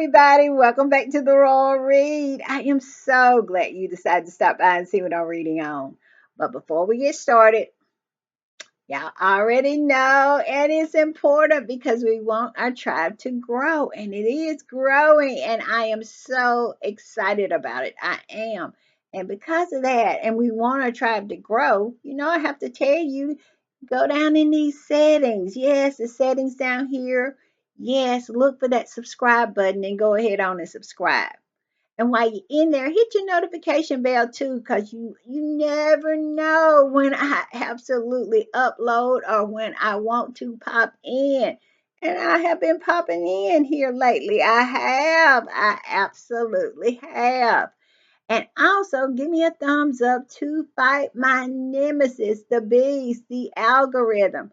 everybody. Welcome back to the Royal Read. I am so glad you decided to stop by and see what I'm reading on. But before we get started, y'all already know, and it's important because we want our tribe to grow, and it is growing, and I am so excited about it. I am. And because of that, and we want our tribe to grow, I have to tell you, go down in these settings. Yes, the settings down here. Yes, look for that subscribe button and go ahead on and subscribe. And while you're in there, hit your notification bell too, because you never know when I absolutely upload or when I want to pop in. And I have been popping in here lately. I absolutely have. And also give me a thumbs up to fight my nemesis, the beast, the algorithm.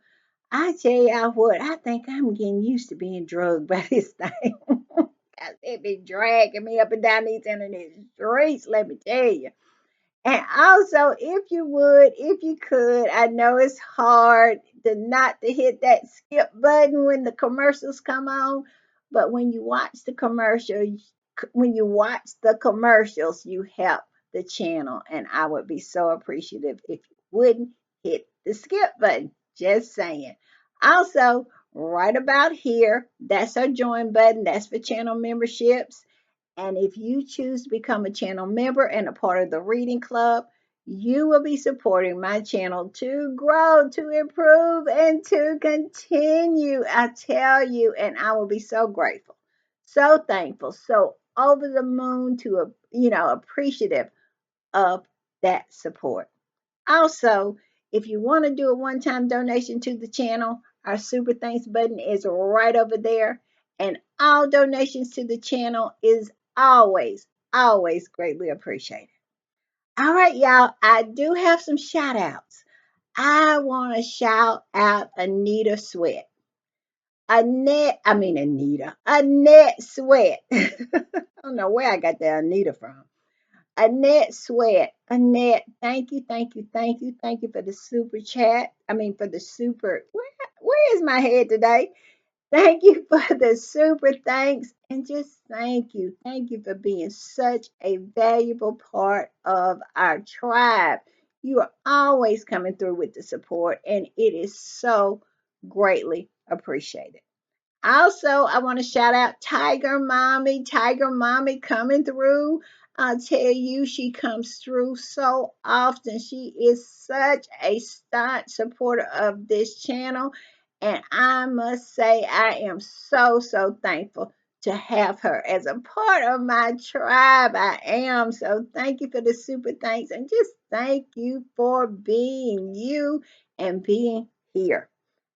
I tell y'all what, I think I'm getting used to being drugged by this thing. 'Cause it be dragging me up and down these internet streets, let me tell you. And also, if you would, if you could, I know it's hard to not to hit that skip button when the commercials come on, but when you watch the commercials, you help the channel, and I would be so appreciative if you wouldn't hit the skip button. Just saying. Also, right about here, that's our join button. That's for channel memberships. And if you choose to become a channel member and a part of the reading club, you will be supporting my channel to grow, to improve, and to continue. I tell you, and I will be so grateful, so thankful, so over the moon to, appreciative of that support. Also, if you want to do a one time donation to the channel, our Super Thanks button is right over there. And all donations to the channel is always, always greatly appreciated. All right, y'all, I do have some shout outs. I want to shout out Anita Sweat. Annette Sweat. I don't know where I got that Anita from. Annette Sweat. Annette, thank you, thank you, thank you, thank you for the super chat. For the super. Where is my head today? Thank you for the super thanks. And just thank you. Thank you for being such a valuable part of our tribe. You are always coming through with the support, and it is so greatly appreciated. Also, I want to shout out Tiger Mommy. Tiger Mommy coming through. I'll tell you, she comes through so often. She is such a staunch supporter of this channel. And I must say, I am so, so thankful to have her as a part of my tribe. I am. So thank you for the super thanks. And just thank you for being you and being here.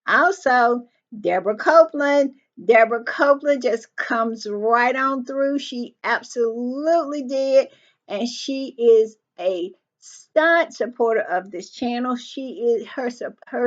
Also, Deborah Copeland. Deborah Copeland just comes right on through. She absolutely did. And she is a staunch supporter of this channel. She is her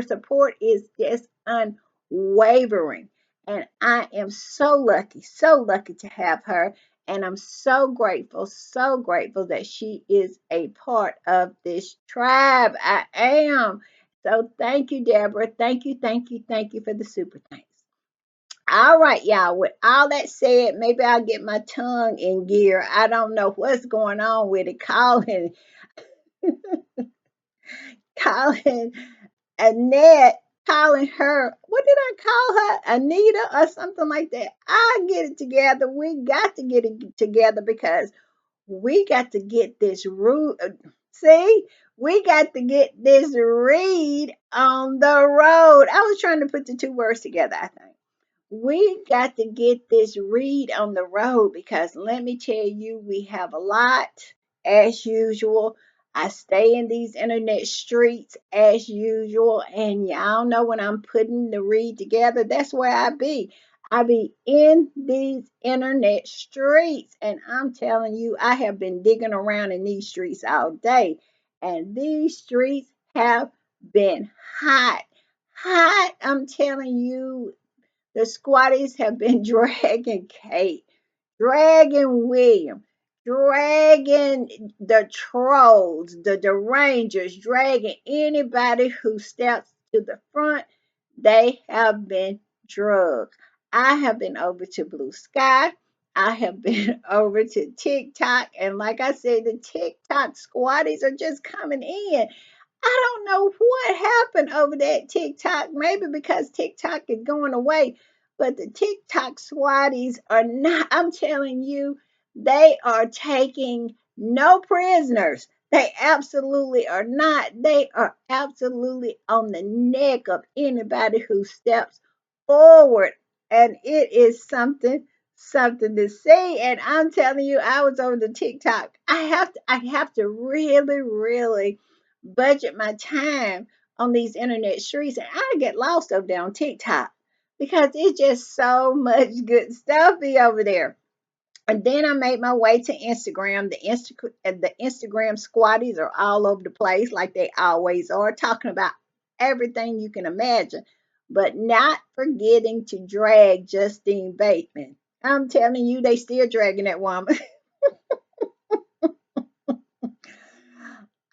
support is just unwavering. And I am so lucky to have her. And I'm so grateful that she is a part of this tribe. I am. So thank you, Deborah. Thank you, thank you, thank you for the super thanks. All right, y'all. With all that said, maybe I'll get my tongue in gear. I don't know what's going on with it. Calling Annette, calling her, what did I call her? Anita or something like that. I'll get it together. We got to get it together because we got to get this root. See, we got to get this read on the road. I was trying to put the two words together, I think. We got to get this read on the road because let me tell you, we have a lot as usual. I stay in these internet streets as usual, and y'all know when I'm putting the read together, that's where I be. I be in these internet streets, and I'm telling you, I have been digging around in these streets all day, and these streets have been hot. Hot, I'm telling you, the squatties have been dragging Kate, dragging William, dragging the trolls, the derangers, dragging anybody who steps to the front. They have been drugged. I have been over to Blue Sky. I have been over to TikTok, and like I said, the TikTok squatties are just coming in. I don't know what happened over that TikTok. Maybe because TikTok is going away, but the TikTok swatties are not, I'm telling you, they are taking no prisoners. They absolutely are not. They are absolutely on the neck of anybody who steps forward. And it is something to see. And I'm telling you, I was over the TikTok. I have to really, really budget my time on these internet streets, and I get lost over there on TikTok because it's just so much good stuff be over there. And then I made my way to Instagram. The Instagram squatties are all over the place, like they always are, talking about everything you can imagine, but not forgetting to drag Justine Bateman. I'm telling you, they still dragging that woman.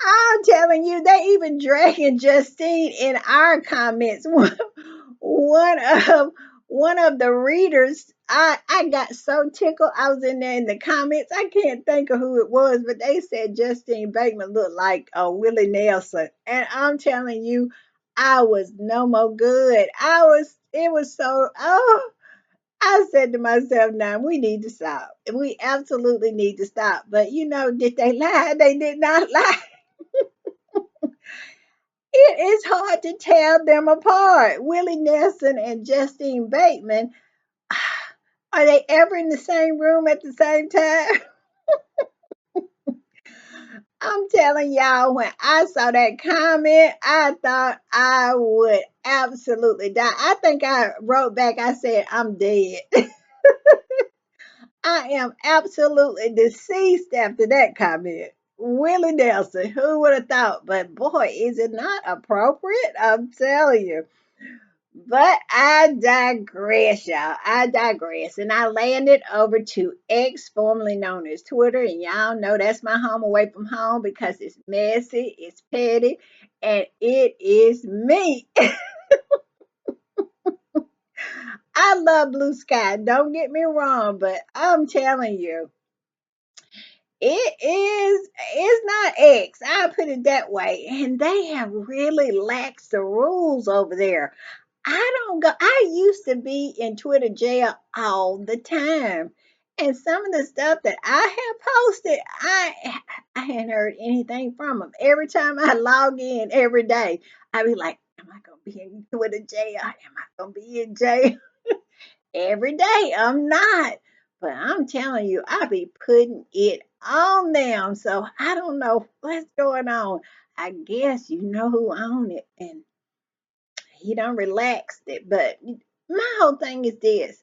I'm telling you, they even dragging Justine in our comments. One of one of the readers, I got so tickled. I was in there in the comments. I can't think of who it was, but they said Justine Bateman looked like Willie Nelson, and I'm telling you, I was no more good. I was. It was so. Oh, I said to myself, now we need to stop. We absolutely need to stop. But did they lie? They did not lie. It is hard to tell them apart. Willie Nelson and Justine Bateman, are they ever in the same room at the same time? I'm telling y'all, when I saw that comment, I thought I would absolutely die. I think I wrote back, I said, I'm dead. I am absolutely deceased after that comment. Willie Nelson, who would have thought? But boy, is it not appropriate? I'm telling you. But I digress, y'all. I digress. And I landed over to X, formerly known as Twitter. And y'all know that's my home away from home because it's messy, it's petty, and it is me. I love Blue Sky. Don't get me wrong, but I'm telling you, it's not X. I'll put it that way. And they have really laxed the rules over there. I don't go. I used to be in Twitter jail all the time. And some of the stuff that I have posted, I hadn't heard anything from them. Every time I log in every day, I be like, am I gonna be in Twitter jail? Am I gonna be in jail? Every day I'm not. But I'm telling you, I be putting it on them. So I don't know what's going on. I guess you know who own it. And he done relaxed it. But my whole thing is this.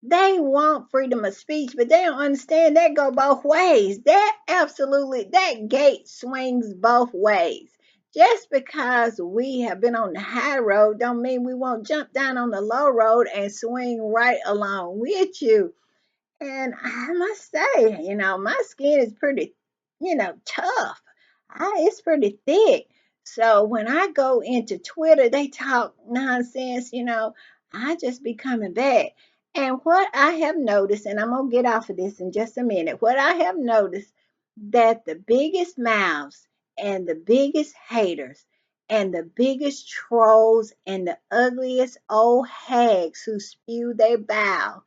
They want freedom of speech, but they don't understand that go both ways. That gate swings both ways. Just because we have been on the high road don't mean we won't jump down on the low road and swing right along with you. And I must say, my skin is pretty, tough. It's pretty thick. So when I go into Twitter, they talk nonsense, I just be coming back. And what I have noticed, and I'm going to get off of this in just a minute, what I have noticed that the biggest mouths and the biggest haters and the biggest trolls and the ugliest old hags who spew their bow,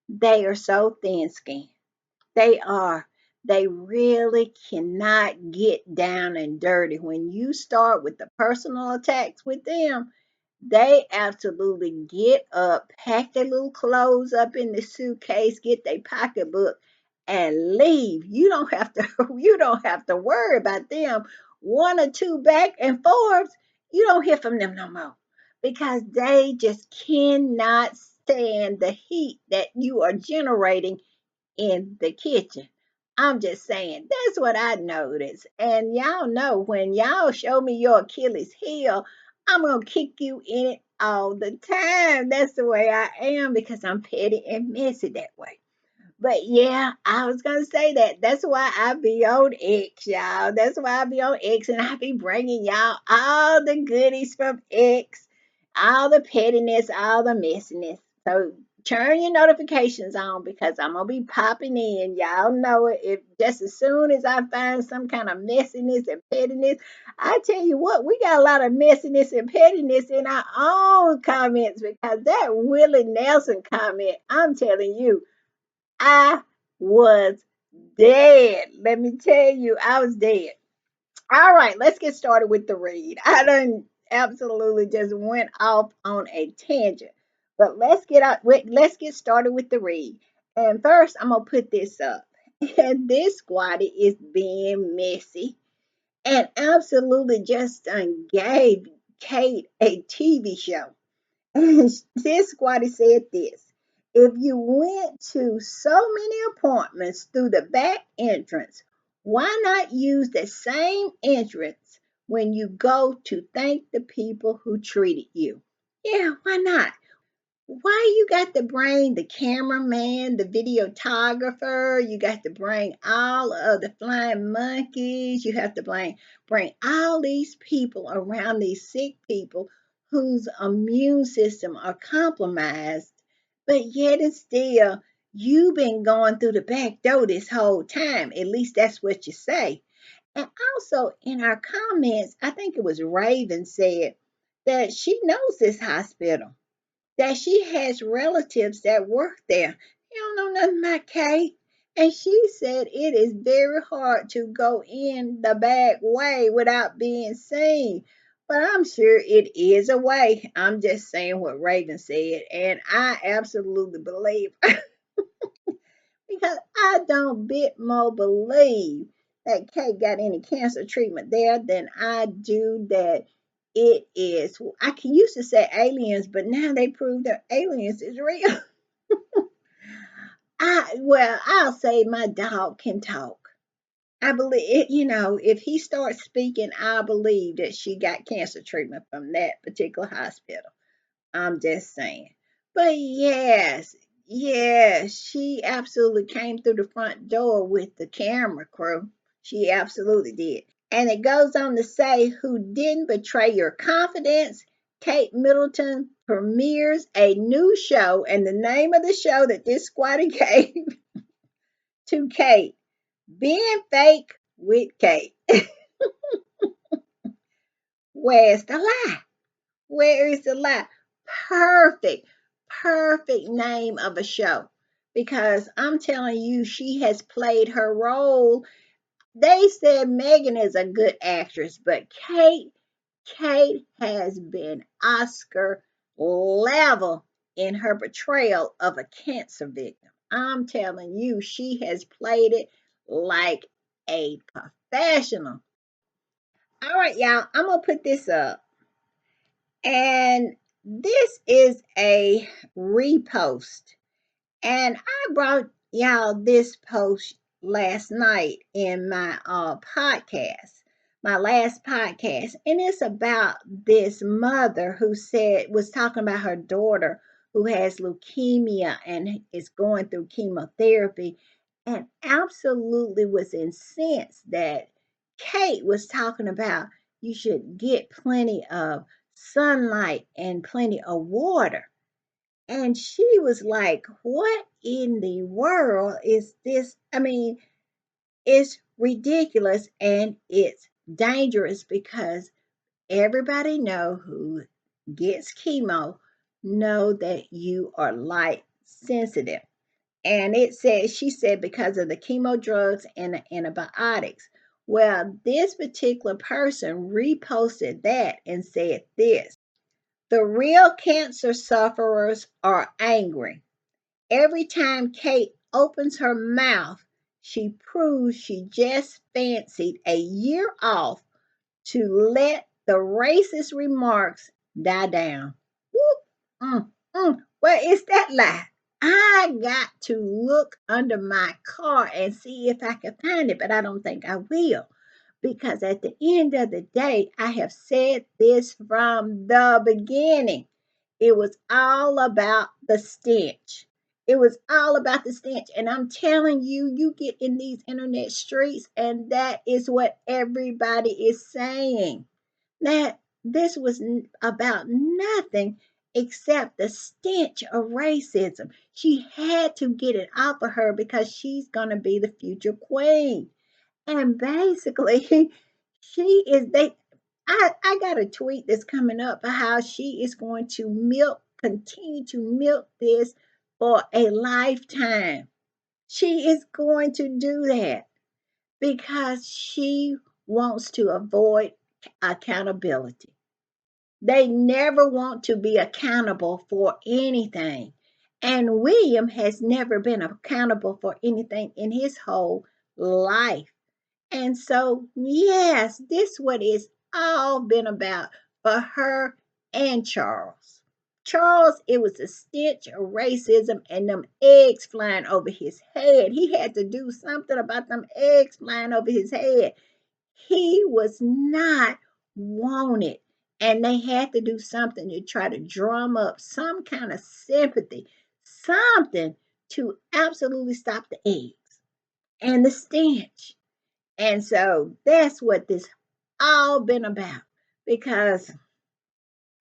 they are so thin skinned. They are. They really cannot get down and dirty. When you start with the personal attacks with them, they absolutely get up, pack their little clothes up in the suitcase, get their pocketbook, and leave. You don't have to. You don't have to worry about them. One or two back and forths, you don't hear from them no more because they just cannot stand the heat that you are generating in the kitchen. I'm just saying, that's what I noticed. And y'all know when y'all show me your Achilles heel, I'm going to kick you in it all the time. That's the way I am because I'm petty and messy that way. But yeah, I was going to say that. That's why I be on X, y'all. That's why I be on X and I be bringing y'all all the goodies from X, all the pettiness, all the messiness. So turn your notifications on because I'm gonna be popping in. Y'all know it. If just as soon as I find some kind of messiness and pettiness, I tell you what, we got a lot of messiness and pettiness in our own comments because that Willie Nelson comment, I'm telling you, I was dead. Let me tell you, I was dead. All right, let's get started with the read. I done absolutely just went off on a tangent, but let's get started with the read. And first, I'm gonna put this up. And this squatty is being messy and absolutely just gave Kate a TV show. This squatty said this: if you went to so many appointments through the back entrance, why not use the same entrance when you go to thank the people who treated you? Yeah, why not? Why you got to bring the cameraman, the videographer, you got to bring all of the flying monkeys, you have to bring all these people around these sick people whose immune system are compromised, but yet and still you've been going through the back door this whole time. At least that's what you say. And also in our comments, I think it was Raven said that she knows this hospital, that she has relatives that work there. You don't know nothing about Kate. And she said it is very hard to go in the back way without being seen. But I'm sure it is a way. I'm just saying what Raven said. And I absolutely believe because I don't bit more believe that Kate got any cancer treatment there than I do that it is. I can used to say aliens, but now they prove that aliens is real. I'll say my dog can talk. I believe it, if he starts speaking, I believe that she got cancer treatment from that particular hospital. I'm just saying. But yes, yes, she absolutely came through the front door with the camera crew. She absolutely did. And it goes on to say, who didn't betray your confidence? Kate Middleton premieres a new show, and the name of the show that this squatter gave to Kate, Being Fake with Kate. Where's the lie? Where is the lie? Perfect, perfect name of a show. Because I'm telling you, she has played her role. They said Megan is a good actress, but Kate has been Oscar level in her portrayal of a cancer victim. I'm telling you, she has played it like a professional. All right, y'all, I'm going to put this up. And this is a repost. And I brought y'all this post last night in my podcast, my last podcast. And it's about this mother who was talking about her daughter who has leukemia and is going through chemotherapy, and absolutely was incensed that Kate was talking about you should get plenty of sunlight and plenty of water. And she was like, what in the world is this? I mean, it's ridiculous and it's dangerous because everybody know who gets chemo know that you are light sensitive. And she said because of the chemo drugs and the antibiotics. Well, this particular person reposted that and said this: the real cancer sufferers are angry. Every time Kate opens her mouth, she proves she just fancied a year off to let the racist remarks die down. Whoop, where is that lie? I got to look under my car and see if I can find it, but I don't think I will. Because at the end of the day, I have said this from the beginning. It was all about the stench. It was all about the stench. And I'm telling you, you get in these internet streets, and that is what everybody is saying. That this was about nothing accept the stench of racism. She had to get it off of her because she's going to be the future queen. And basically, she is they I got a tweet that's coming up how she is going to continue to milk this for a lifetime. She is going to do that because she wants to avoid accountability. They never want to be accountable for anything. And William has never been accountable for anything in his whole life. And so, yes, this what it's all been about for her and Charles. Charles, it was a stench of racism and them eggs flying over his head. He had to do something about them eggs flying over his head. He was not wanted. And they had to do something to try to drum up some kind of sympathy, something to absolutely stop the eggs and the stench. And so that's what this all been about. Because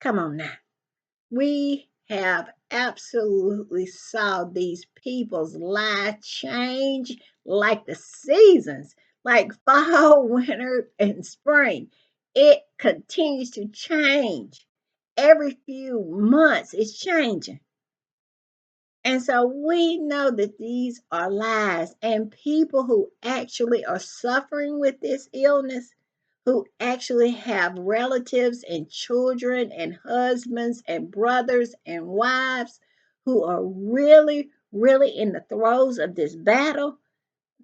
come on now, we have absolutely saw these people's life change like the seasons, like fall, winter, and spring. It continues to change. Every few months it's changing. And so we know that these are lies, and people who actually are suffering with this illness, who actually have relatives and children and husbands and brothers and wives who are really, really in the throes of this battle,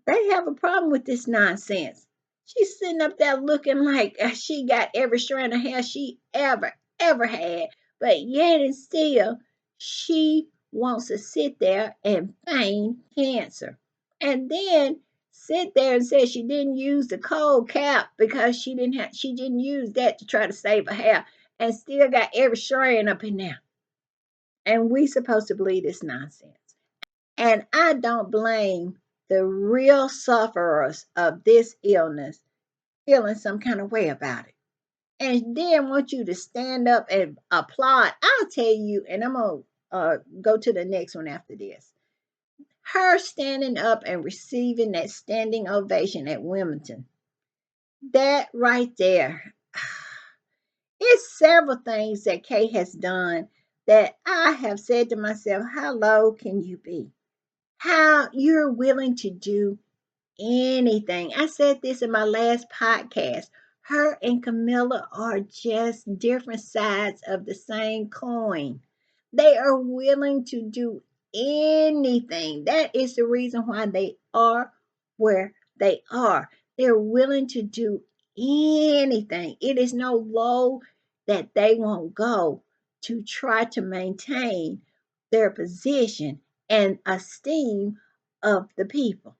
they have a problem with this nonsense. She's sitting up there looking like she got every strand of hair she ever had, but yet and still, she wants to sit there and feign cancer. And then sit there and say she didn't use the cold cap because she didn't use that to try to save her hair and still got every strand up in there. And we supposed to believe this nonsense. And I don't blame the real sufferers of this illness feeling some kind of way about it. And then want you to stand up and applaud. I'll tell you, and I'm going to go to the next one after this. Her standing up and receiving that standing ovation at Wilmington. That right there. It's several things that Kay has done that I have said to myself, how low can you be? How you're willing to do anything. I said this in my last podcast. Her and Camilla are just different sides of the same coin. They are willing to do anything. That is the reason why they are where they are. They're willing to do anything. It is no low that they won't go to try to maintain their position and esteem of the people,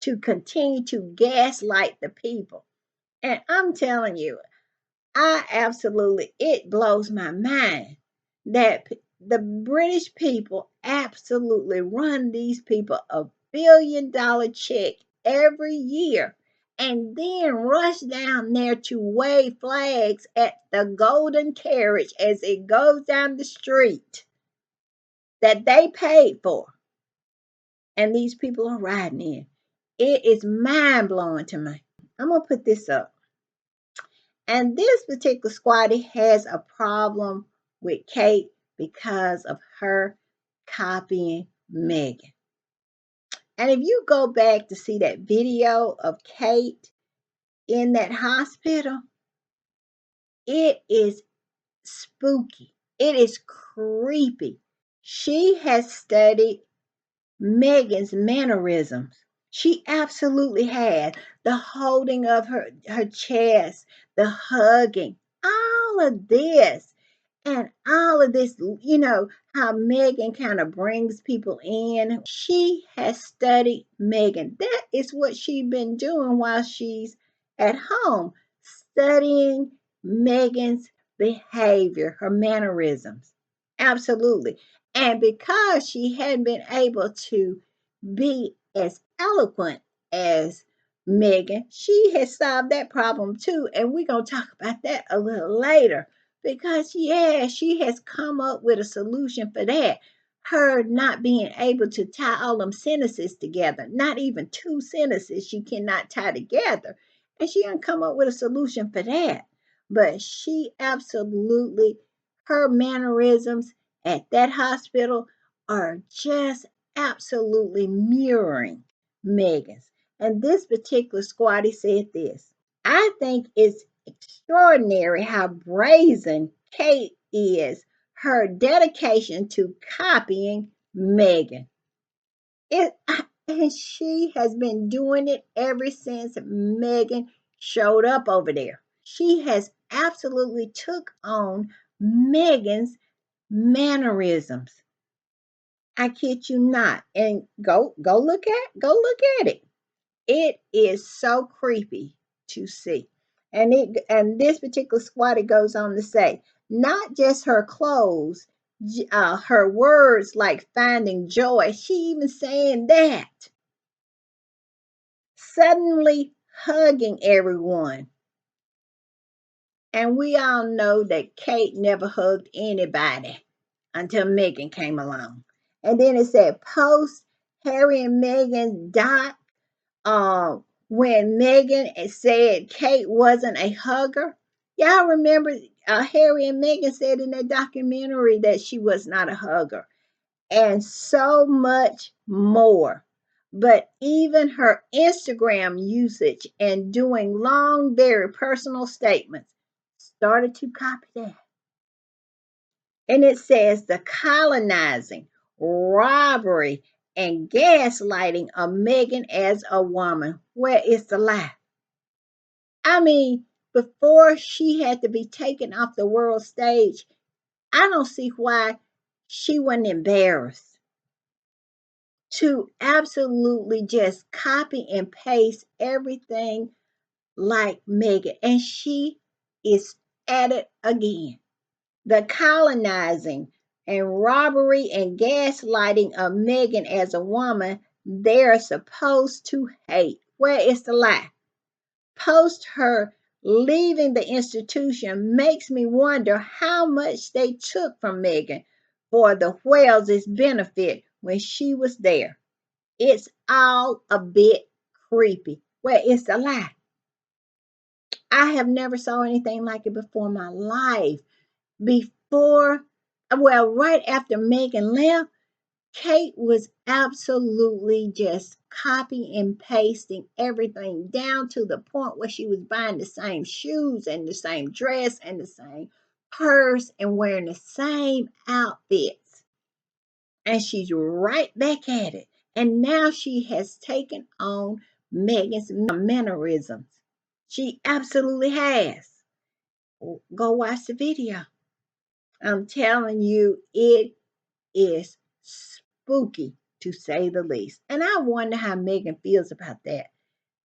to continue to gaslight the people. And I'm telling you, it blows my mind that the British people absolutely run these people $1 billion check every year and then rush down there to wave flags at the golden carriage as it goes down the street that they paid for. And these people are riding in. It is mind blowing to me. I'm going to put this up. And this particular squatty has a problem with Kate because of her copying Megan. And if you go back to see that video of Kate in that hospital, it is spooky. It is creepy. She has studied Megan's mannerisms. She absolutely had the holding of her chest, the hugging, all of this. And all of this, how Megan kind of brings people in. She has studied Megan. That is what she's been doing while she's at home, studying Megan's behavior, her mannerisms. Absolutely. And because she hadn't been able to be as eloquent as Megan, she has solved that problem too. And we're going to talk about that a little later because, yeah, she has come up with a solution for that. Her not being able to tie all them sentences together, not even two sentences she cannot tie together. And she didn't come up with a solution for that. But she absolutely, her mannerisms at that hospital are just absolutely mirroring Megan's. And this particular squatty said this: I think it's extraordinary how brazen Kate is, her dedication to copying Megan. It, and she has been doing it ever since Megan showed up over there. She has absolutely took on Megan's mannerisms. I kid you not. And go look at it. It is so creepy to see. And this particular squad, it goes on to say, not just her clothes, her words like finding joy. She even saying that. Suddenly hugging everyone. And we all know that Kate never hugged anybody until Megan came along. And then it said post Harry and Meghan doc, when Megan said Kate wasn't a hugger. Y'all remember Harry and Megan said in that documentary that she was not a hugger, and so much more. But even her Instagram usage and doing long, very personal statements started to copy that. And it says the colonizing, robbery, and gaslighting of Megan as a woman. Where is the lie? I mean, before she had to be taken off the world stage, I don't see why she wasn't embarrassed to absolutely just copy and paste everything like Megan. And she is at it again. The colonizing and robbery and gaslighting of Megan as a woman they're supposed to hate. Where is the lie? Post her leaving the institution makes me wonder how much they took from Megan for the Wales' benefit when she was there. It's all a bit creepy. Where is the lie? I have never saw anything like it before in my life. Before, well, right after Megan left, Kate was absolutely just copy and pasting everything down to the point where she was buying the same shoes and the same dress and the same purse and wearing the same outfits. And she's right back at it. And now she has taken on Megan's mannerisms. She absolutely has. Go watch the video. I'm telling you, it is spooky to say the least. And I wonder how Megan feels about that.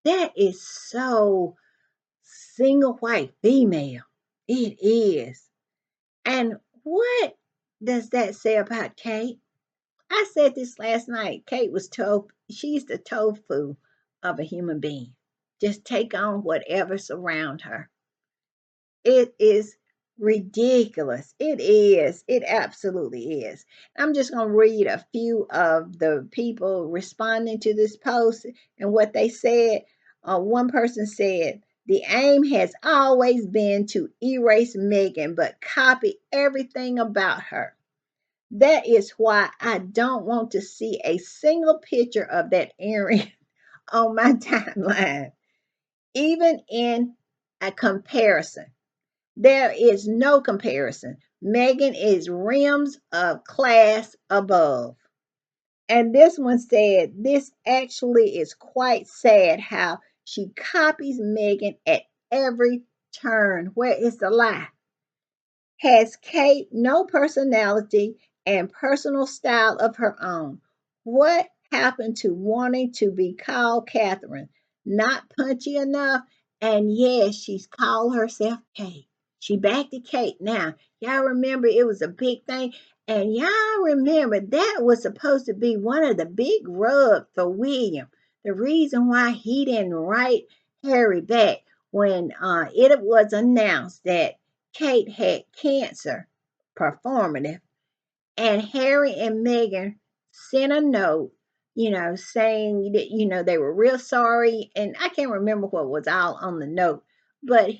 That is so single white female. It is. And what does that say about Kate? I said this last night. Kate was she's the tofu of a human being. Just take on whatever's around her. It is ridiculous. It is. It absolutely is. I'm just going to read a few of the people responding to this post and what they said. One person said, the aim has always been to erase Megan, but copy everything about her. That is why I don't want to see a single picture of that earring on my timeline, even in a comparison. There is no comparison. Megan is rims of class above. And this one said, this actually is quite sad how she copies Megan at every turn. Where is the lie? Has Kate no personality and personal style of her own? What happened to wanting to be called Catherine? Not punchy enough? And yes, she's called herself Kate. She back to Kate now. Y'all remember it was a big thing? And y'all remember that was supposed to be one of the big rubs for William. The reason why he didn't write Harry back when it was announced that Kate had cancer, performative, and Harry and Meghan sent a note, saying that, they were real sorry. And I can't remember what was all on the note, but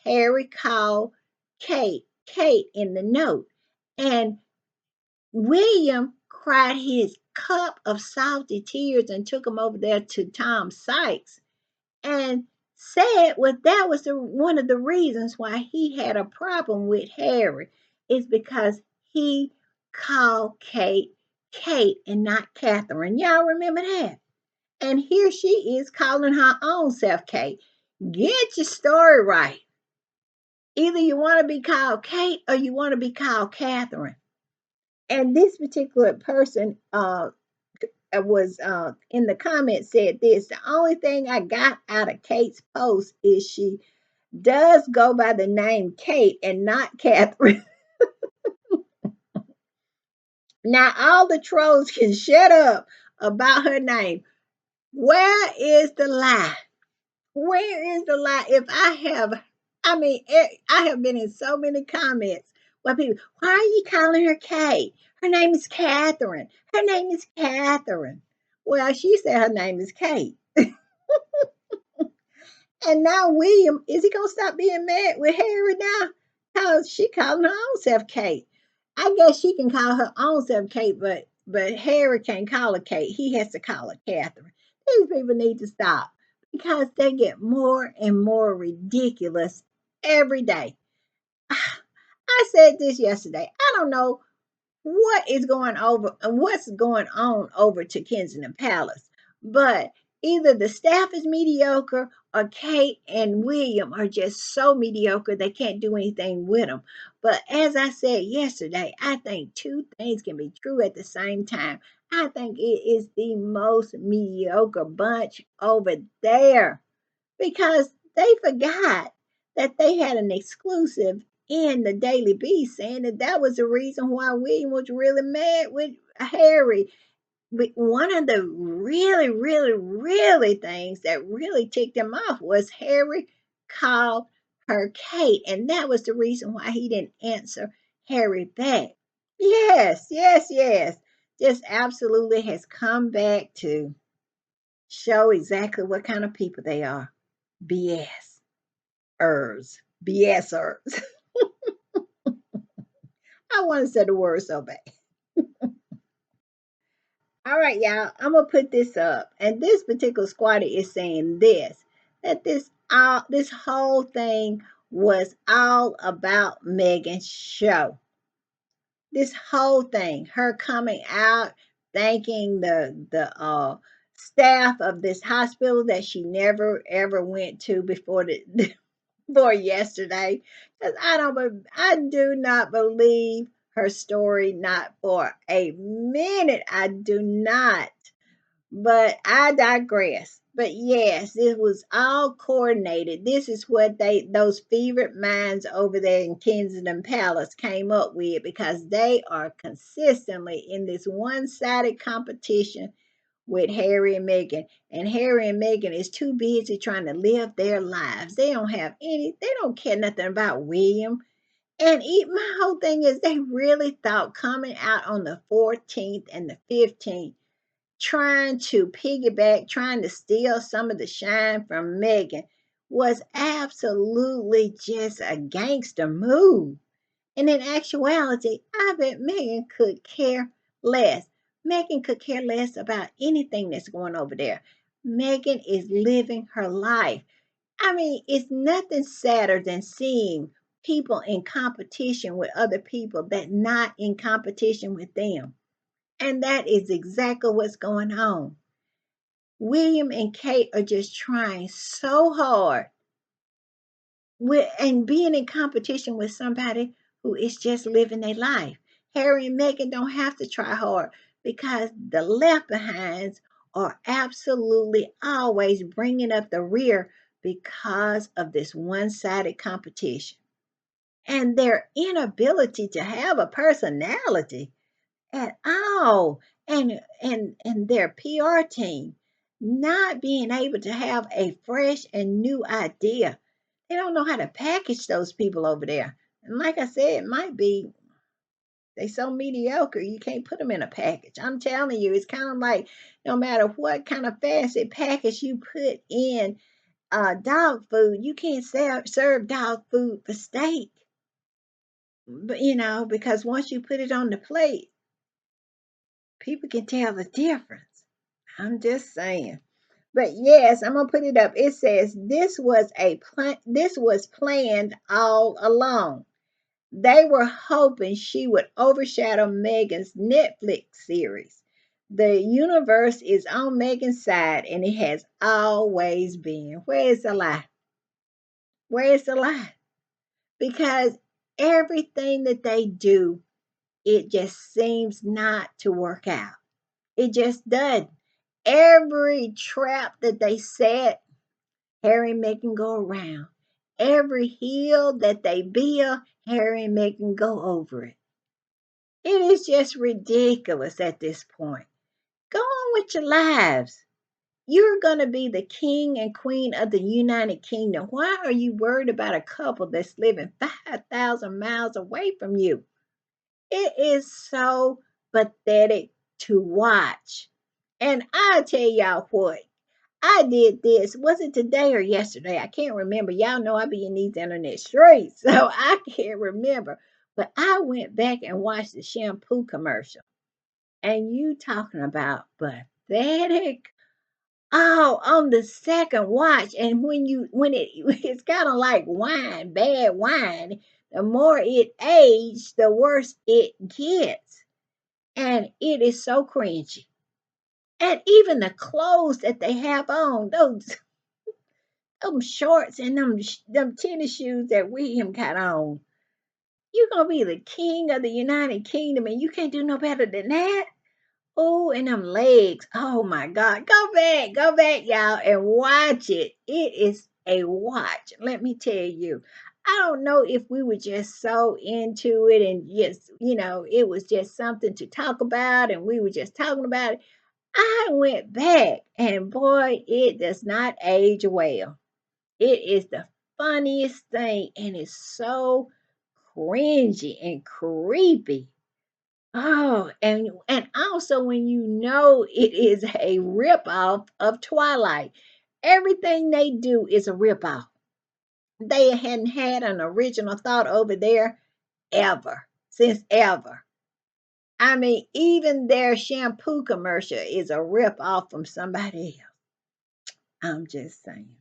Harry called Kate in the note. And William cried his cup of salty tears and took him over there to Tom Sykes and said that was one of the reasons why he had a problem with Harry is because he called Kate and not Catherine. Y'all remember that? And here she is calling her own self Kate. Get your story right. Either you want to be called Kate or you want to be called Catherine. And this particular person was in the comments said this: the only thing I got out of Kate's post is she does go by the name Kate and not Catherine. Now all the trolls can shut up about her name. Where is the lie? Where is the lie? If I have been in so many comments where people, why are you calling her Kate? Her name is Catherine. Her name is Catherine. Well, she said her name is Kate. And now William, is he gonna stop being mad with Harry now? Cause she calling her own self Kate. I guess she can call her own self Kate, but Harry can't call her Kate. He has to call her Catherine. These people need to stop because they get more and more ridiculous every day. I said this yesterday. I don't know what's going on over to Kensington Palace. But either the staff is mediocre or Kate and William are just so mediocre they can't do anything with them. But as I said yesterday, I think two things can be true at the same time. I think it is the most mediocre bunch over there because they forgot that they had an exclusive in the Daily Beast saying that was the reason why William was really mad with Harry. But one of the really, really, really things that really ticked him off was Harry called her Kate, and that was the reason why he didn't answer Harry back. Yes, yes, yes. Just absolutely has come back to show exactly what kind of people they are. BS. BSers. I want to say the word so bad. All right, y'all. I'm gonna put this up, and this particular squatter is saying that this whole thing was all about Megan's show. This whole thing, her coming out, thanking the staff of this hospital that she never ever went to before for yesterday, because I do not believe her story, not for a minute. I do not. But I digress. But yes, it was all coordinated. This is what those fevered minds over there in Kensington Palace came up with because they are consistently in this one-sided competition with Harry and Meghan. And Harry and Meghan is too busy trying to live their lives. They don't care nothing about William. And my whole thing is they really thought coming out on the 14th and the 15th, trying to piggyback, trying to steal some of the shine from Meghan was absolutely just a gangster move. And in actuality, I bet Megan could care less. Megan could care less about anything that's going over there. Megan is living her life. I mean, it's nothing sadder than seeing people in competition with other people that not in competition with them. And that is exactly what's going on. William and Kate are just trying so hard and being in competition with somebody who is just living their life. Harry and Meghan don't have to try hard because the left behinds are absolutely always bringing up the rear because of this one-sided competition and their inability to have a personality at all, and their PR team not being able to have a fresh and new idea. They don't know how to package those people over there. And like I said, it might be they so mediocre you can't put them in a package. I'm telling you, it's kind of like no matter what kind of fancy package you put in dog food, you can't serve dog food for steak. But because once you put it on the plate, people can tell the difference. I'm just saying. But yes, I'm gonna put it up. It says this was planned all along. They were hoping she would overshadow Megan's Netflix series. The universe is on Megan's side, and it has always been. Where is the lie? Where is the lie? Because everything that they do, it just seems not to work out. It just doesn't. Every trap that they set, Harry and Meghan go around. Every hill that they build, Harry and Meghan go over it. It is just ridiculous at this point. Go on with your lives. You're going to be the king and queen of the United Kingdom. Why are you worried about a couple that's living 5,000 miles away from you? It is so pathetic to watch. And I tell y'all what, I did this. Was it today or yesterday? I can't remember. Y'all know I be in these internet streets, so I can't remember. But I went back and watched the shampoo commercial. And you talking about pathetic. Oh, on the second watch, and it's kind of like wine, bad wine. The more it aged, the worse it gets, and it is so cringy. And even the clothes that they have on, those them shorts and them tennis shoes that William got on. You gonna be the king of the United Kingdom, and you can't do no better than that. Oh, and them legs. Oh my God. Go back, y'all, and watch it. It is a watch. Let me tell you. I don't know if we were just so into it and just, it was just something to talk about and we were just talking about it. I went back and boy, it does not age well. It is the funniest thing and it's so cringy and creepy. Oh, and also when it is a ripoff of Twilight. Everything they do is a ripoff. They hadn't had an original thought over there ever, since ever. I mean, even their shampoo commercial is a ripoff from somebody else. I'm just saying.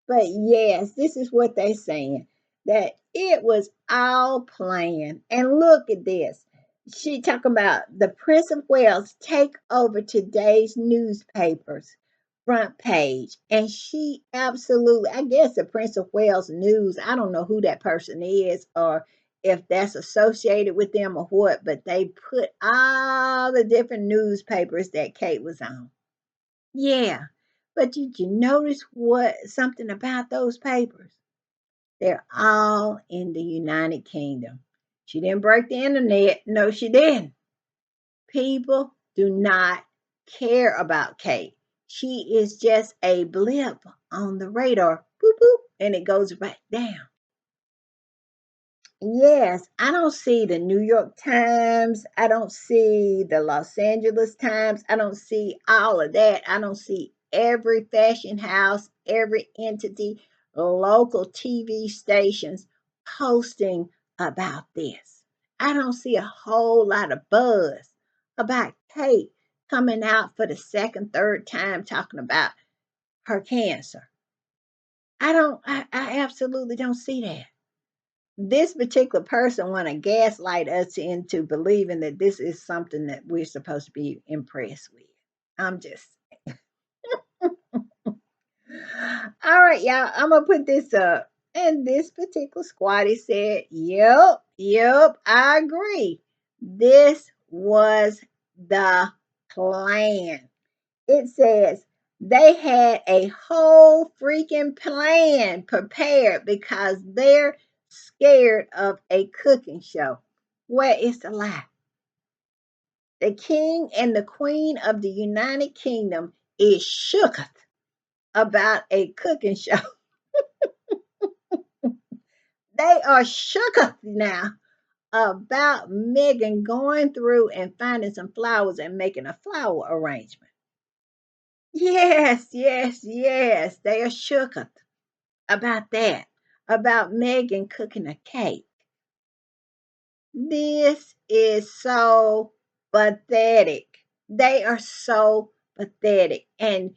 But yes, this is what they're saying that it was all planned. And look at this. She talking about the Prince of Wales take over today's newspapers front page. And she absolutely, I guess the Prince of Wales news, I don't know who that person is or if that's associated with them or what, but they put all the different newspapers that Kate was on. Yeah. But did you notice what something about those papers? They're all in the United Kingdom. She didn't break the internet. No, she didn't. People do not care about Kate. She is just a blip on the radar. Boop boop. And it goes back down. Yes, I don't see the New York Times. I don't see the Los Angeles Times. I don't see all of that. I don't see every fashion house, every entity, local TV stations posting about this. I don't see a whole lot of buzz about Kate coming out for the second, third time talking about her cancer. I absolutely don't see that. This particular person want to gaslight us into believing that this is something that we're supposed to be impressed with. I'm just all right, y'all. I'm gonna put this up. And this particular squatty said, yep, I agree. This was the plan. It says they had a whole freaking plan prepared because they're scared of a cooking show. Where is the lie? The king and the queen of the United Kingdom is shooketh about a cooking show. They are shook up now about Megan going through and finding some flowers and making a flower arrangement. Yes, yes, yes. They are shook up about that. About Megan cooking a cake. This is so pathetic. They are so pathetic. And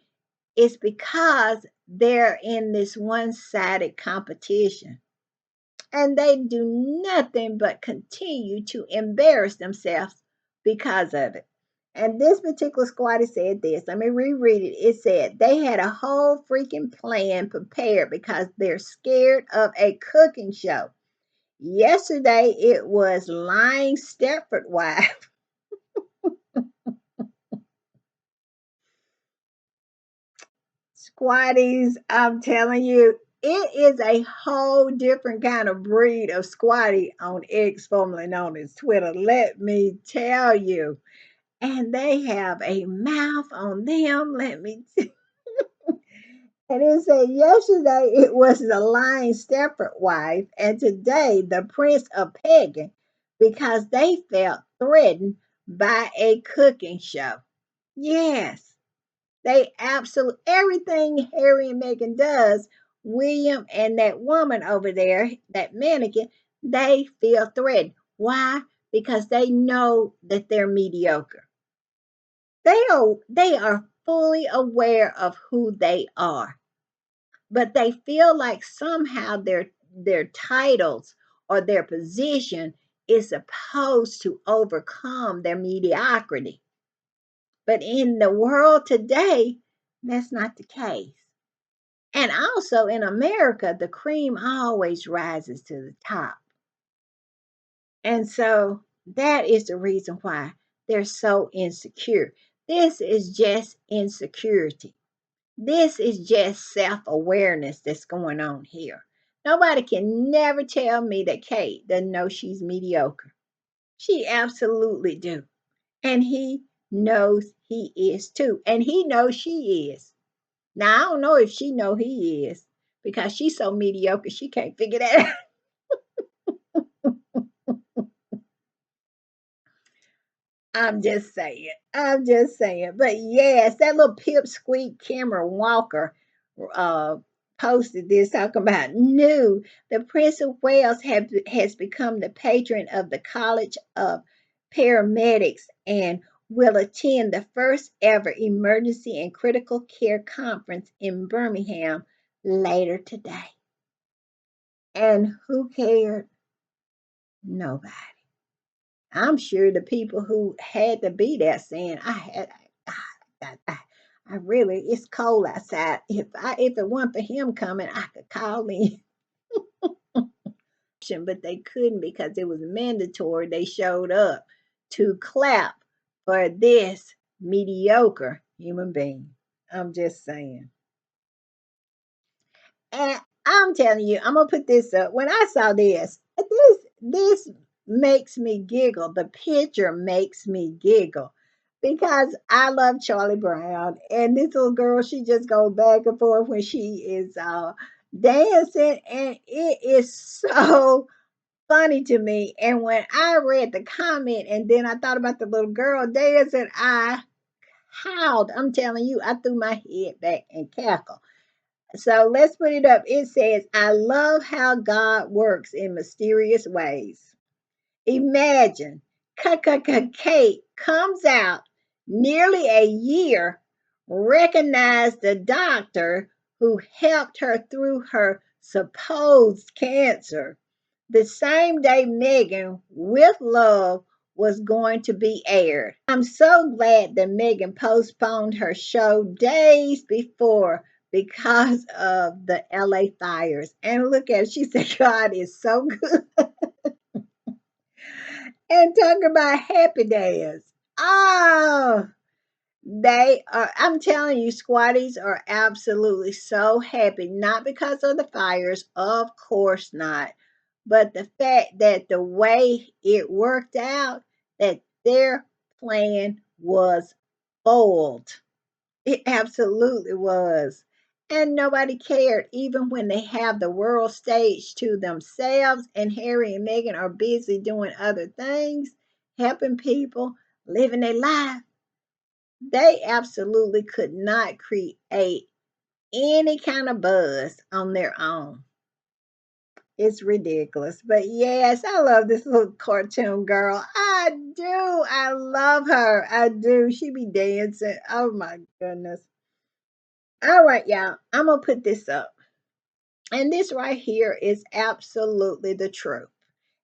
it's because they're in this one sided competition and they do nothing but continue to embarrass themselves because of it. And this particular squatter said this. Let me reread it. It said they had a whole freaking plan prepared because they're scared of a cooking show. Yesterday it was lying Stepford wife. Squatties, I'm telling you, it is a whole different kind of breed of squatty on X, formerly known as Twitter. Let me tell you. And they have a mouth on them. And it said yesterday it was the lying Stepford wife, and today the Prince of Pagan, because they felt threatened by a cooking show. Yes. They absolutely everything Harry and Meghan does, William and that woman over there, that mannequin, they feel threatened. Why? Because they know that they're mediocre. They are fully aware of who they are, but they feel like somehow their titles or their position is supposed to overcome their mediocrity. But in the world today, that's not the case. And also in America, the cream always rises to the top. And so that is the reason why they're so insecure. This is just insecurity. This is just self awareness that's going on here. Nobody can never tell me that Kate doesn't know she's mediocre. She absolutely do. And he knows he is too. And he knows she is. Now I don't know if she know he is because she's so mediocre she can't figure that out. I'm just saying. I'm just saying. But yes, that little pipsqueak Cameron Walker uh, posted this talking about new. The Prince of Wales has become the patron of the College of Paramedics and will attend the first ever emergency and critical care conference in Birmingham later today. And who cared? Nobody. I'm sure the people who had to be there saying, I really, it's cold outside. If it weren't for him coming, I could call in. But they couldn't because it was mandatory. They showed up to clap for this mediocre human being. I'm just saying. And I'm telling you, I'm gonna put this up. When I saw this makes me giggle. The picture makes me giggle because I love Charlie Brown, and this little girl, she just goes back and forth when she is dancing, and it is so funny to me. And when I read the comment, and then I thought about the little girl dancing, I howled. I'm telling you, I threw my head back and cackled. So let's put it up. It says, I love how God works in mysterious ways. Imagine Kate comes out nearly a year, recognize the doctor who helped her through her supposed cancer. The same day Megan with Love was going to be aired. I'm so glad that Megan postponed her show days before because of the LA fires. And look at it, she said, God is so good. And talk about happy days. Oh, they are, I'm telling you, squatties are absolutely so happy, not because of the fires, of course not, but the fact that the way it worked out, that their plan was foiled. It absolutely was. And nobody cared, even when they have the world stage to themselves, and Harry and Meghan are busy doing other things, helping people, living their life. They absolutely could not create any kind of buzz on their own. It's ridiculous. But yes, I love this little cartoon girl. I do. I love her. I do. She be dancing. Oh my goodness. All right, y'all. I'm going to put this up. And this right here is absolutely the truth.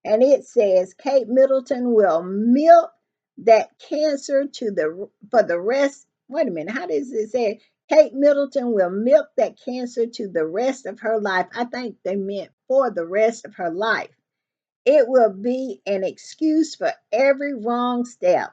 And it says Kate Middleton will milk that cancer to the for the rest. Wait a minute, how does it say? Kate Middleton will milk that cancer to the rest of her life. I think they meant for the rest of her life. It will be an excuse for every wrong step,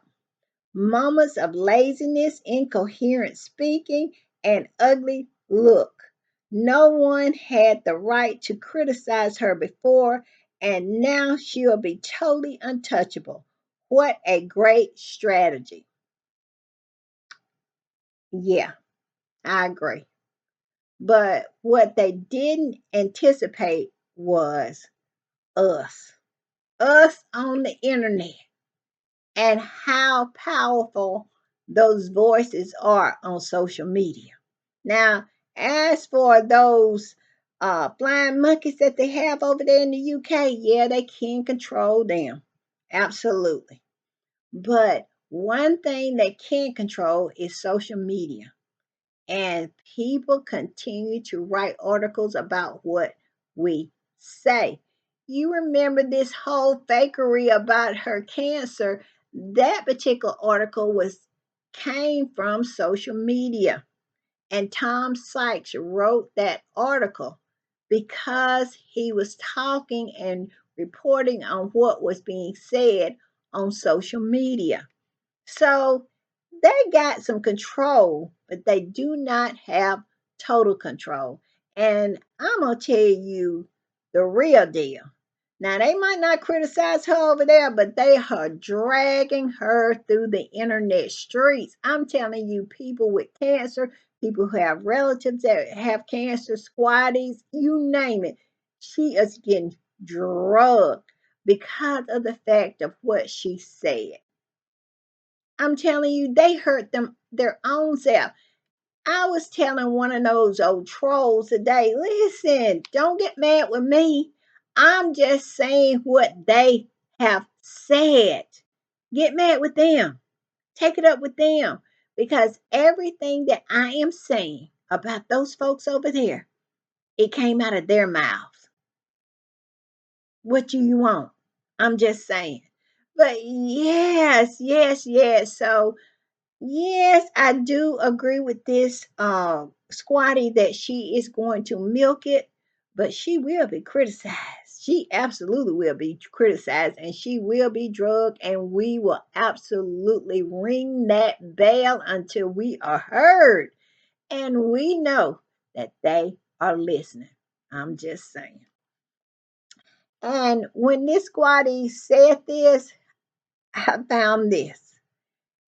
moments of laziness, incoherent speaking, and ugly look. No one had the right to criticize her before, and now she'll be totally untouchable. What a great strategy. Yeah, I agree. But what they didn't anticipate was us, us on the internet, and how powerful those voices are on social media. Now, as for those flying monkeys that they have over there in the UK, yeah, they can control them. Absolutely. But one thing they can't control is social media. And people continue to write articles about what we say. You remember this whole fakery about her cancer? That particular article was came from social media, and Tom Sykes wrote that article because he was talking and reporting on what was being said on social media. So they got some control, but they do not have total control. And I'm going to tell you the real deal. Now, they might not criticize her over there, but they are dragging her through the internet streets. I'm telling you, people with cancer, people who have relatives that have cancer, squatties, you name it. She is getting drugged because of the fact of what she said. I'm telling you, they hurt them their own self. I was telling one of those old trolls today, listen, don't get mad with me. I'm just saying what they have said. Get mad with them. Take it up with them. Because everything that I am saying about those folks over there, it came out of their mouths. What do you want? I'm just saying. But yes, yes, yes. So yes, I do agree with this Squatty that she is going to milk it, but she will be criticized. She absolutely will be criticized, and she will be drugged, and we will absolutely ring that bell until we are heard. And we know that they are listening. I'm just saying. And when this Squatty said this, I found this.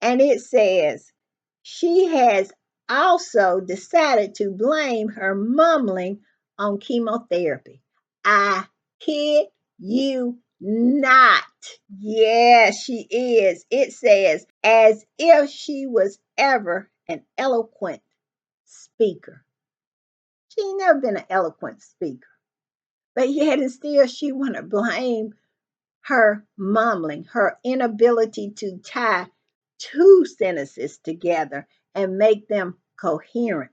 And it says, she has also decided to blame her mumbling on chemotherapy. I kid you not. Yes, she is. It says, as if she was ever an eloquent speaker. She ain't never been an eloquent speaker. But yet and still she want to blame her mumbling, her inability to tie two sentences together and make them coherent.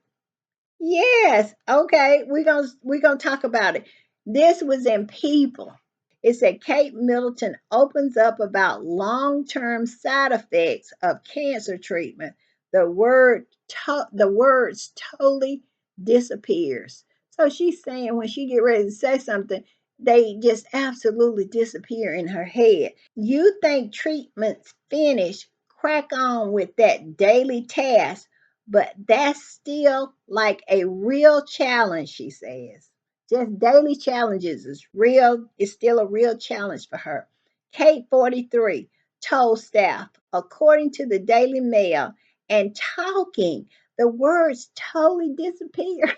Yes, okay, we're gonna talk about it. This was in People. It said Kate Middleton opens up about long-term side effects of cancer treatment. The words totally disappears. So she's saying when she get ready to say something, they just absolutely disappear in her head. You think treatment's finished, crack on with that daily task, but that's still like a real challenge, she says. Just daily challenges is still a real challenge for her. Kate 43 told staff, according to the Daily Mail, and talking, the words totally disappear.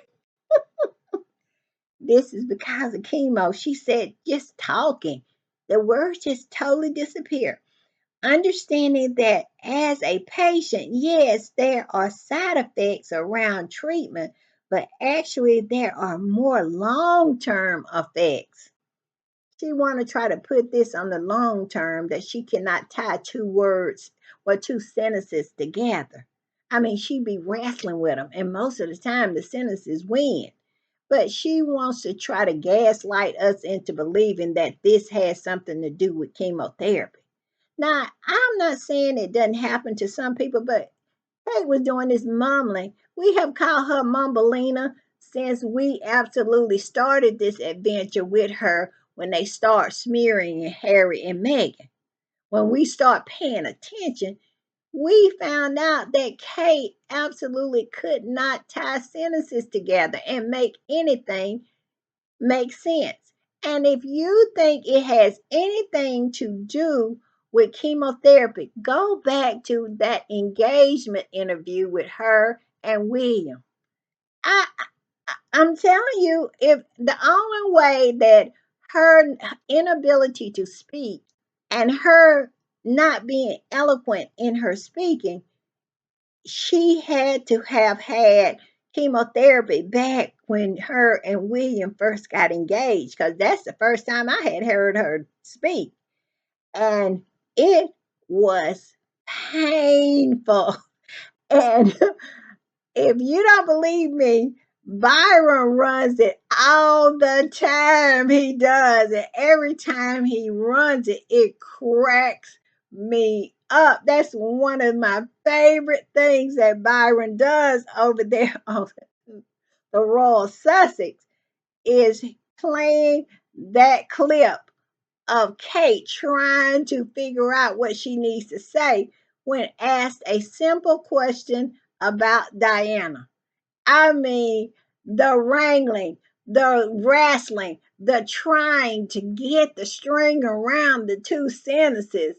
This is because of chemo. She said, just talking, the words just totally disappear. Understanding that as a patient, yes, there are side effects around treatment, but actually there are more long-term effects. She want to try to put this on the long term that she cannot tie two words or two sentences together. I mean, she be wrestling with them, and most of the time the sentences win. But she wants to try to gaslight us into believing that this has something to do with chemotherapy. Now, I'm not saying it doesn't happen to some people, but Kate was doing this mumbling. We have called her Mumbleina since we absolutely started this adventure with her when they start smearing Harry and Meghan. When we start paying attention, we found out that Kate absolutely could not tie sentences together and make anything make sense. And if you think it has anything to do with chemotherapy, go back to that engagement interview with her and William. I, I'm telling you, if the only way that her inability to speak and her not being eloquent in her speaking, she had to have had chemotherapy back when her and William first got engaged, because that's the first time I had heard her speak. And it was painful. And if you don't believe me, Byron runs it all the time. He does. And every time he runs it, it cracks me up. That's one of my favorite things that Byron does over there on the Royal Sussex is playing that clip of Kate trying to figure out what she needs to say when asked a simple question about Diana. I mean, the wrangling, the wrestling, the trying to get the string around the two sentences.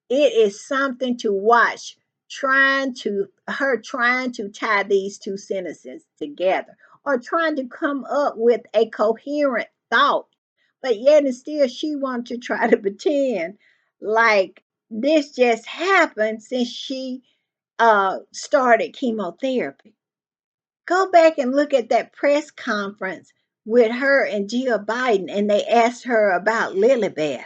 It is something to watch. Trying to tie these two sentences together or trying to come up with a coherent thought. But yet and still she wants to try to pretend like this just happened since she started chemotherapy. Go back and look at that press conference with her and Jill Biden, and they asked her about Lilibeth.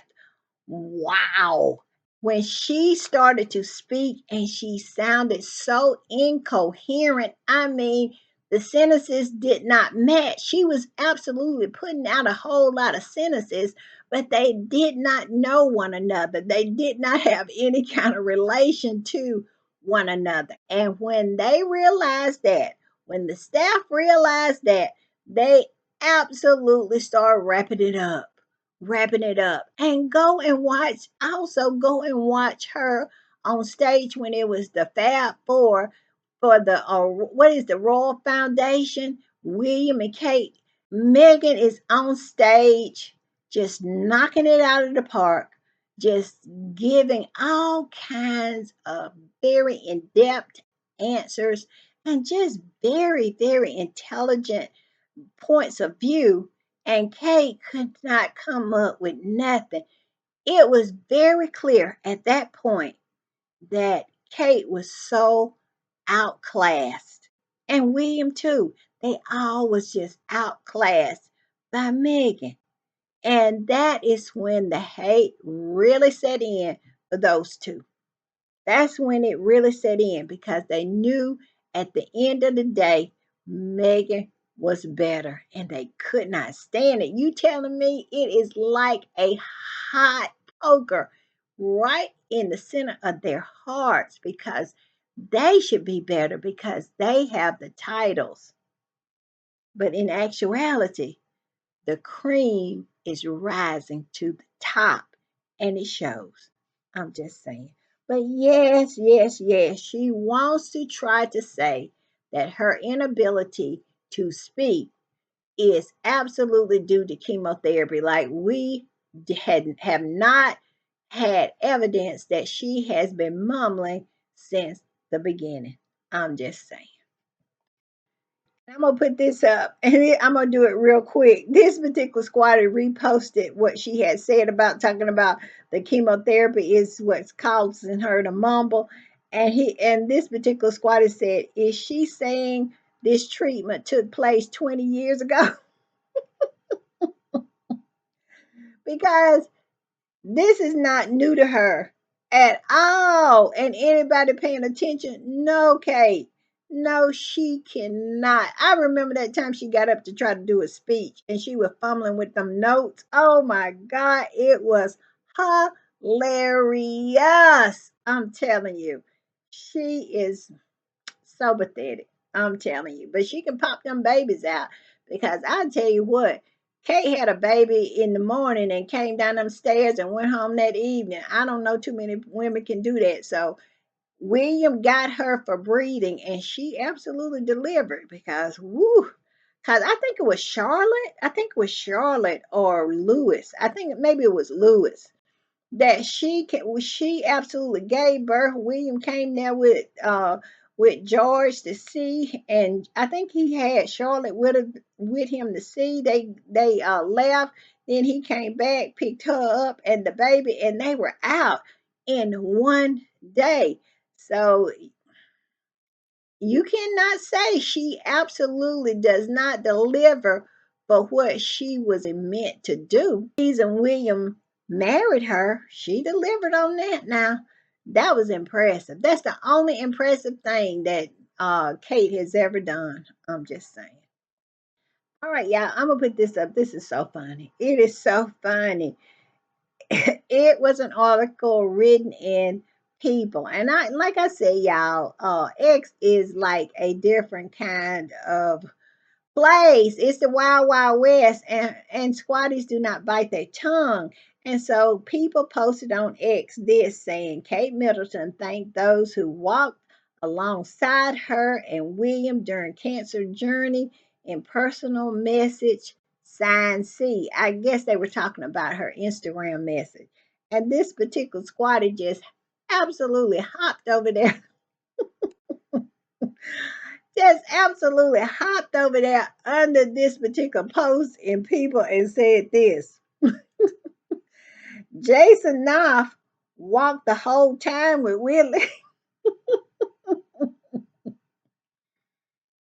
Wow. When she started to speak and she sounded so incoherent, I mean, the sentences did not match. She was absolutely putting out a whole lot of sentences, but they did not know one another. They did not have any kind of relation to one another. And when they realized that, when the staff realized that, they absolutely started wrapping it up. And go and watch, also go and watch her on stage when it was the Fab Four for the, what is the Royal Foundation? William and Kate. Megan is on stage just knocking it out of the park, just giving all kinds of very in depth answers and just very, very intelligent points of view, and Kate could not come up with nothing. It was very clear at that point that Kate was so outclassed. And William too. They all was just outclassed by Megan. And that is when the hate really set in for those two. That's when it really set in because they knew at the end of the day, Megan was better and they could not stand it. You telling me it is like a hot poker right in the center of their hearts because they should be better because they have the titles. But in actuality, the cream is rising to the top and it shows. I'm just saying. But yes, yes, yes, she wants to try to say that her inability to speak is absolutely due to chemotherapy. Like we have not had evidence that she has been mumbling since the beginning. I'm just saying. I'm gonna put this up, and I'm gonna do it real quick. This particular squatter reposted what she had said about talking about the chemotherapy is what's causing her to mumble, and this particular squatter said, "Is she saying this treatment took place 20 years ago?" Because this is not new to her at all. And anybody paying attention, no, Kate. No, she cannot. I remember that time she got up to try to do a speech and she was fumbling with them notes. Oh my God, it was hilarious. I'm telling you. She is so pathetic. I'm telling you. But she can pop them babies out because I tell you what, Kate had a baby in the morning and came down them stairs and went home that evening. I don't know too many women can do that. So William got her for breathing and she absolutely delivered because woo. Because I think it was Charlotte. I think it was Charlotte or Lewis. I think maybe it was Lewis that she absolutely gave birth. William came there with George to see, and I think he had Charlotte with him to see. They left. Then he came back, picked her up and the baby, and they were out in one day. So you cannot say she absolutely does not deliver for what she was meant to do. The reason William married her, she delivered on that now. That was impressive. That's the only impressive thing that Kate has ever done. I'm just saying. All right, y'all, I'm going to put this up. This is so funny. It is so funny. It was an article written in People. And I like I said, y'all, X is like a different kind of place. It's the wild, wild west, and squatties do not bite their tongue. And so people posted on X this saying, Kate Middleton thanked those who walked alongside her and William during cancer journey in personal message sign C. I guess they were talking about her Instagram message. And this particular squatty just absolutely hopped over there, just absolutely hopped over there under this particular post in People and said this. Jason Knopf walked the whole time with Willie,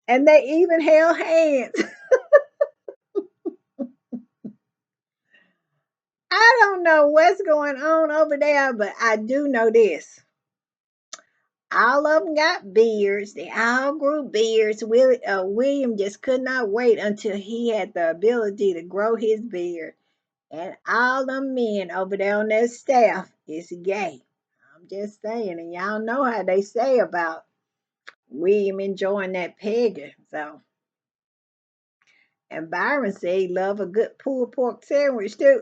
and they even held hands. I don't know what's going on over there, but I do know this. All of them got beards. They all grew beards. William just could not wait until he had the ability to grow his beard. And all them men over there on that staff is gay. I'm just saying, and y'all know how they say about William enjoying that pegging. So, and Byron said he love a good pulled pork sandwich too.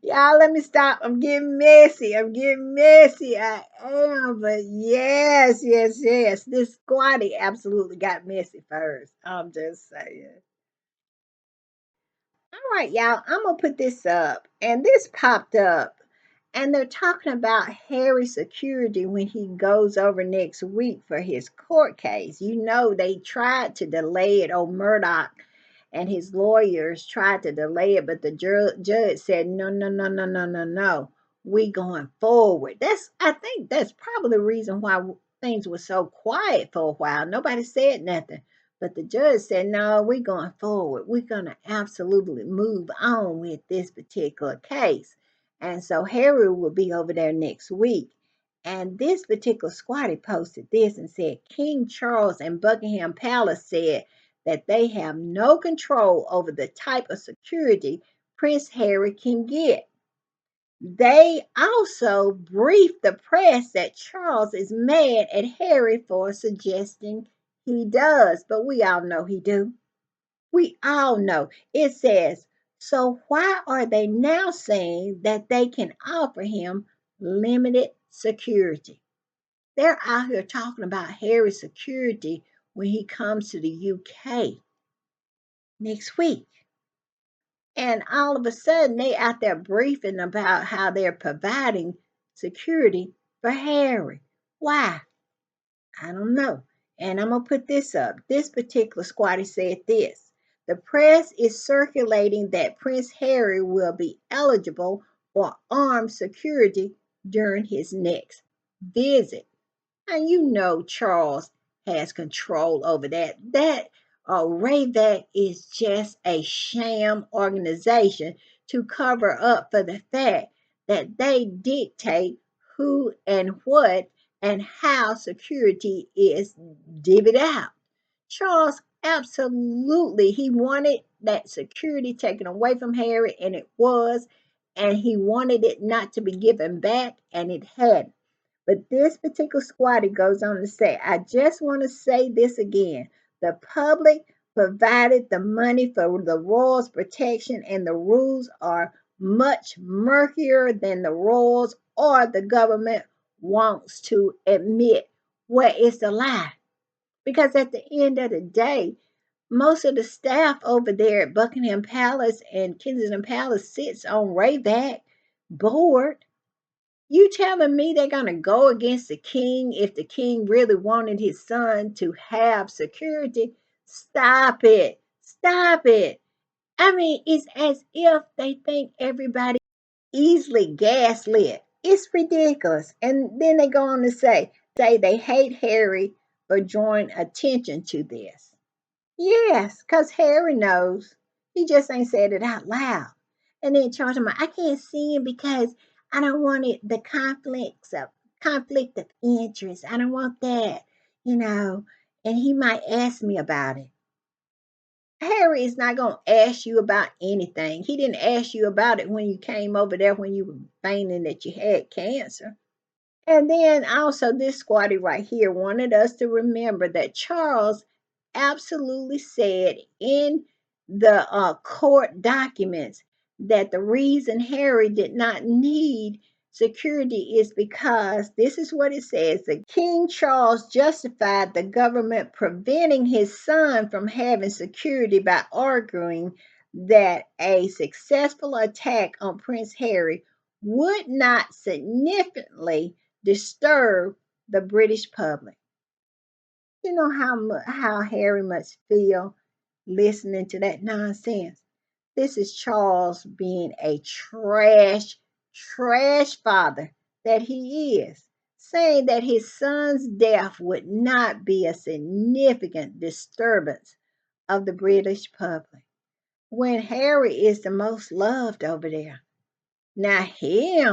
Y'all, let me stop. I'm getting messy. I'm getting messy. I am, but yes, yes, yes. This squatty absolutely got messy first. I'm just saying. All right, y'all, I'm gonna put this up, and this popped up, and they're talking about Harry's security when he goes over next week for his court case. You know, they tried to delay it. Oh, Murdoch and his lawyers tried to delay it, but the judge said, no, no, no, no, no, no, no. We going forward. I think that's probably the reason why things were so quiet for a while. Nobody said nothing. But the judge said, no, we're going forward. We're going to absolutely move on with this particular case. And so Harry will be over there next week. And this particular squatty posted this and said, King Charles and Buckingham Palace said that they have no control over the type of security Prince Harry can get. They also briefed the press that Charles is mad at Harry for suggesting he does, but we all know he do. We all know. It says, so why are they now saying that they can offer him limited security? They're out here talking about Harry's security when he comes to the UK next week. And all of a sudden, they out there briefing about how they're providing security for Harry. Why? I don't know. And I'm going to put this up. This particular squatty said this: the press is circulating that Prince Harry will be eligible for armed security during his next visit. And you know Charles has control over that. That Rayvac is just a sham organization to cover up for the fact that they dictate who and what and how security is divvied out. Charles absolutely he wanted that security taken away from Harry, and it was, and he wanted it not to be given back, and it hadn't. But this particular squatty goes on to say, I just want to say this again. The public provided the money for the royals' protection, and the rules are much murkier than the royals or the government wants to admit. Where is the lie? Because at the end of the day, most of the staff over there at Buckingham Palace and Kensington Palace sits on Rayback board. You telling me they're going to go against the king if the king really wanted his son to have security? Stop it. Stop it. I mean, it's as if they think everybody easily gaslit. It's ridiculous. And then they go on to say they hate Harry for drawing attention to this. Yes, because Harry knows. He just ain't said it out loud. And then charge him, I can't see him because I don't want it the conflict of interest. I don't want that, you know. And he might ask me about it. Harry is not gonna ask you about anything. He didn't ask you about it when you came over there when you were feigning that you had cancer. And then also, this squatty right here wanted us to remember that Charles absolutely said in the court documents that the reason Harry did not need security is because this is what it says: the King Charles justified the government preventing his son from having security by arguing that a successful attack on Prince Harry would not significantly disturb the British public. You know how Harry must feel listening to that nonsense. This is Charles being a trash father that he is, saying that his son's death would not be a significant disturbance of the British public when Harry is the most loved over there. Now he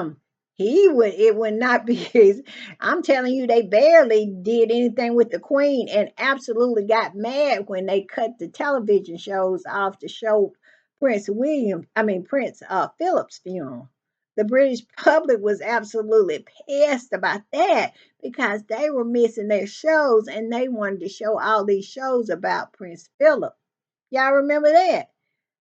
would it would not be his. I'm telling you, they barely did anything with the Queen and absolutely got mad when they cut the television shows off to show Prince Philip's funeral. The British public was absolutely pissed about that because they were missing their shows and they wanted to show all these shows about Prince Philip. Y'all remember that?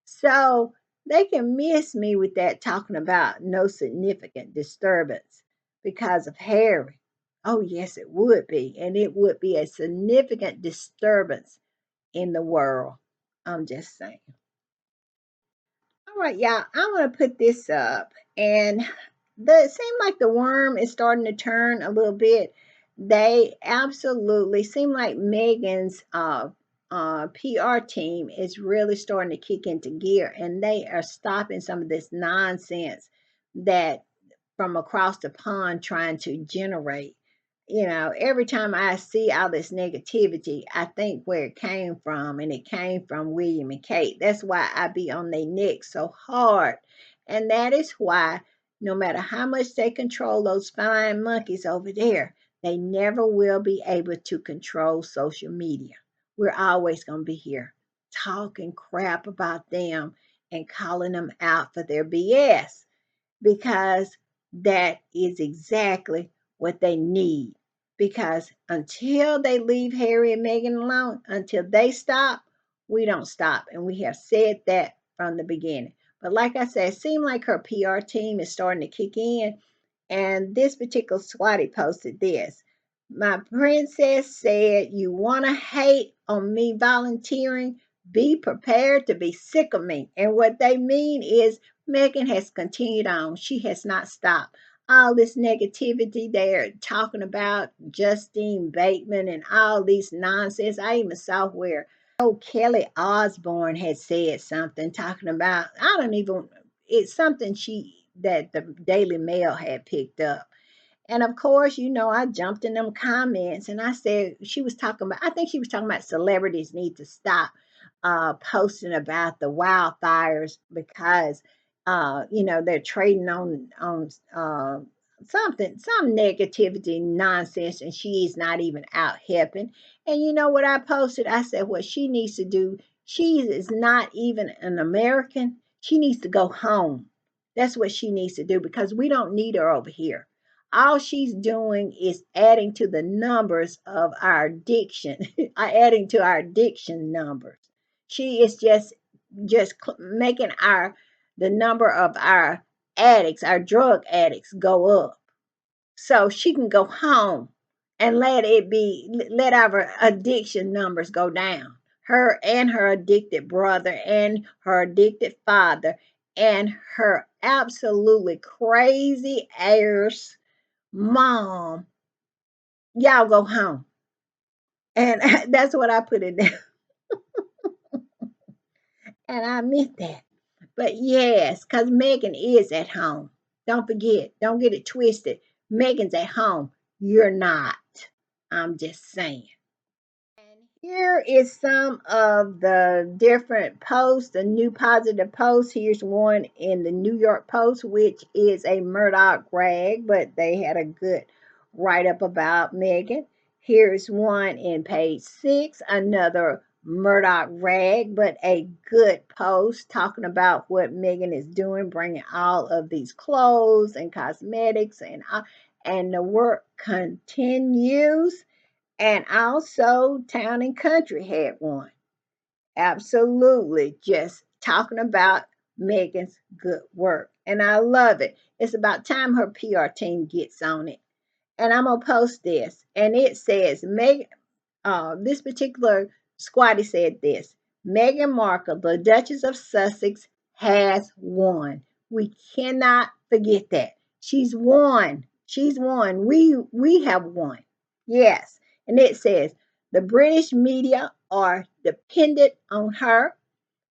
So they can miss me with that talking about no significant disturbance because of Harry. Oh, yes, it would be. And it would be a significant disturbance in the world. I'm just saying. All right, y'all, I'm going to put this up. And it seemed like the worm is starting to turn a little bit. They absolutely seem like Megan's PR team is really starting to kick into gear, and they are stopping some of this nonsense that from across the pond trying to generate. Every time I see all this negativity, I think where it came from, and it came from William and Kate. That's why I be on their neck so hard. And that is why, no matter how much they control those fine monkeys over there, they never will be able to control social media. We're always going to be here talking crap about them and calling them out for their BS because that is exactly what they need. Because until they leave Harry and Meghan alone, until they stop, we don't stop. And we have said that from the beginning. But like I said, it seemed like her PR team is starting to kick in. And this particular squatty posted this. My princess said, you want to hate on me volunteering? Be prepared to be sick of me. And what they mean is Megan has continued on. She has not stopped. all this negativity they're talking about Justine Bateman and all these nonsense. I even saw where Kelly Osbourne had said something talking about, I don't even, it's something that the Daily Mail had picked up. And of course, I jumped in them comments and I said, she was talking about, I think she was talking about celebrities need to stop posting about the wildfires because, they're trading on some negativity nonsense, and she's not even out helping. And you know what I posted? I said, what she needs to do, she is not even an American. She needs to go home. That's what she needs to do because we don't need her over here. All she's doing is adding to the numbers of our addiction, adding to our addiction numbers. She is making the number of our addicts, our drug addicts, go up. So she can go home and let our addiction numbers go down. Her and her addicted brother and her addicted father and her absolutely crazy heirs mom, y'all go home. And that's what I put in there. And I meant that. But yes, because Megan is at home. Don't forget, don't get it twisted. Megan's at home. You're not. I'm just saying. And here is some of the different posts, the new positive posts. Here's one in the New York Post, which is a Murdoch rag, but they had a good write up about Megan. Here's one in page 6, another Murdoch rag, but a good post talking about what Megan is doing, bringing all of these clothes and cosmetics, and the work continues. And also, Town and Country had one. Absolutely. Just talking about Megan's good work. And I love it. It's about time her PR team gets on it. And I'm going to post this. And it says, this particular squatty said this: Meghan Markle, the Duchess of Sussex, has won. We cannot forget that. She's won. She's won. We have won. Yes. And it says the British media are dependent on her.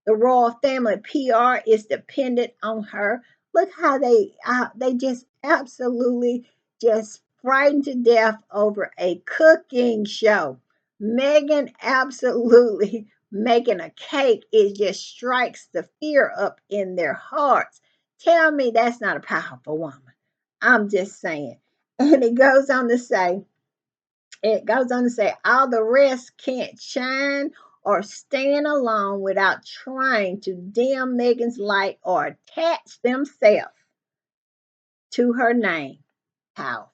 The royal family PR is dependent on her. Look how they just absolutely just frightened to death over a cooking show. Megan absolutely making a cake, it just strikes the fear up in their hearts. Tell me that's not a powerful woman. I'm just saying. And it goes on to say, all the rest can't shine or stand alone without trying to dim Megan's light or attach themselves to her name. How?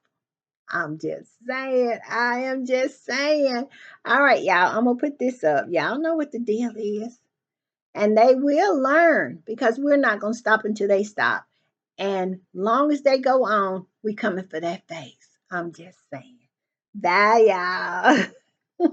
I'm just saying. I am just saying. All right, y'all. I'm going to put this up. Y'all know what the deal is. And they will learn because we're not going to stop until they stop. And long as they go on, we coming for that face. I'm just saying. Bye, y'all.